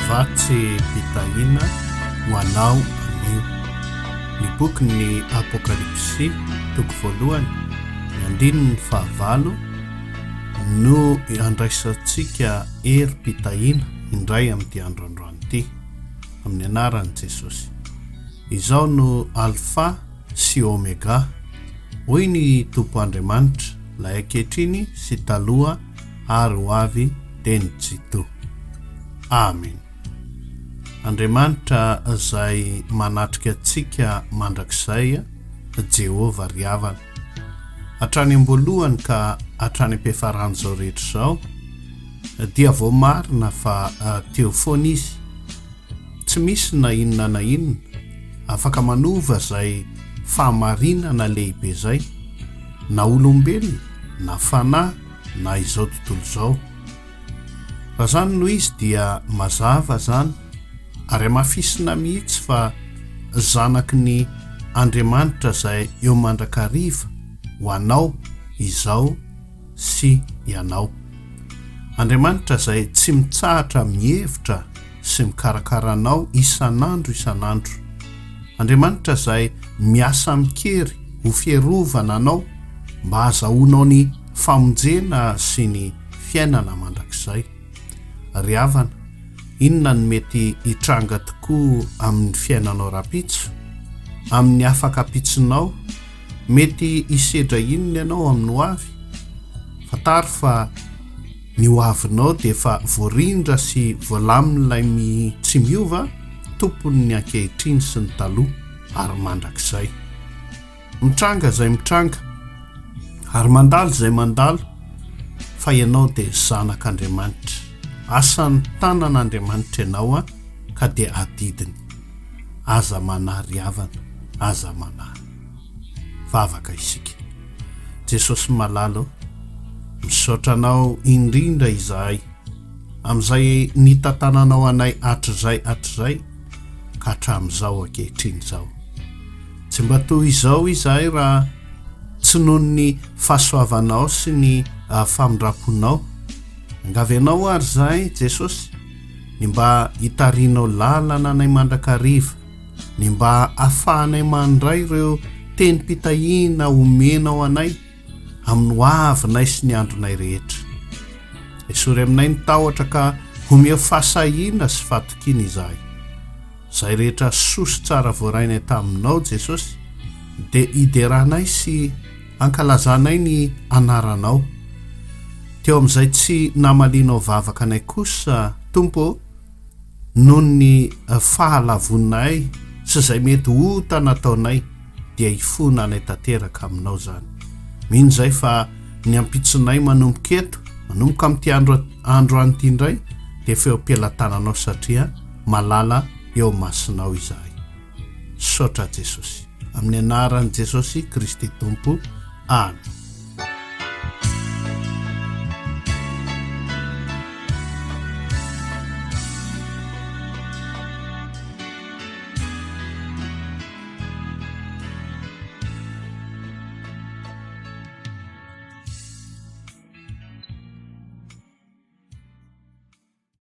avatsy mpitahina ho anao anio. Ny bokyny apokalipsy toko voalohany ny andininy fahavalo no andraisantsika mpitahina indray amin'ity androandroany ity amin'ny anaran'i Jesosy. Izao no alfa sy omega, hoy ny Tompo Andriamanitra, ilay ankehitriny sy taloha ary ho avy teny jito. Amen. Andriamanitra izay manatrika antsika mandrakizay, Jehova ry havana. Hatrany am-boalohany ka hatrany am-piafarany izao rehetra izao, dia voamarina fa teo foana izy. Tsy misy na inona, afaka manova izay fahamarinana lehibe izay, na olombelona, na fanahy, na izao tontolo izao. Raha zany no izy dia mazava zany, ary mafisina mihitsy fa zanaky ny Andriamanitra izay eo mandrakariva ho anao, izao sy ianao. Andriamanitra izay tsy mitsahatra mihevitra sy mikarakara anao isan'andro. Andriamanitra izay miasa mikery ho fierovana anao mba hahazoanao ny famonjena sy ny fiainana mandrakizay. Ry havana, inona no mety hitranga tokoa amin'ny fiainanao rapitso, amin'ny afaka pitsinao? Mety hisedra inona ianao amin'ny ho avy? Fataro fa ny ho avinao dia efa voarindra sy voalamin'ilay tsy miova, tompony ny ankehitriny sy ny taloha ary mandrakizay. Mitranga izay mitranga ary mandalo izay mandalo, fa ianao dia zanak'Andriamanitra. Asan'ny tanan'Andriamanitra ianao ka dia adidiny. Aza manahy ry havana, aza manahy. Vavaka isika. Jesosy malalo, misaotra anao indrindra izahay amin'izay nitantananao anay hatrizay ka hatramin'izao ankehitriny izao. Tsy mba toy izao izahay raha tsy noho ny fahasoavanao sy ny famindraponao. Angavy anao ary izahay Jesosy, ny mba hitarianao lalana anay mandrakariva, ny mba ahafahanay mandray ireo tenim-pitahina omenao anay amin'ny ho avinay sy ny andronay rehetra. Esory aminay ny tahotra ka homeo fahasahiana sy fahatokiana izahay. Izay rehetra soso tsara voarainay taminao Jesosy, dia hideranay sy ankalazanay ny anaranao. Teo amin'izay tsy namalinao vavaka anay kosa Tompo, noho ny fahalavonay sy izay mety hota nataonay, dia hifona anay tanteraka aminao zany. Mino izay fa ny ampitsonay manomboka eto, manomboka amin'ity androany ity indray, dia efa eo am-pelantananao satria malala eo masinao izahay. Saotra Jesosy, amin'ny anaran'i Jesosy Kristy Tompo. Amen.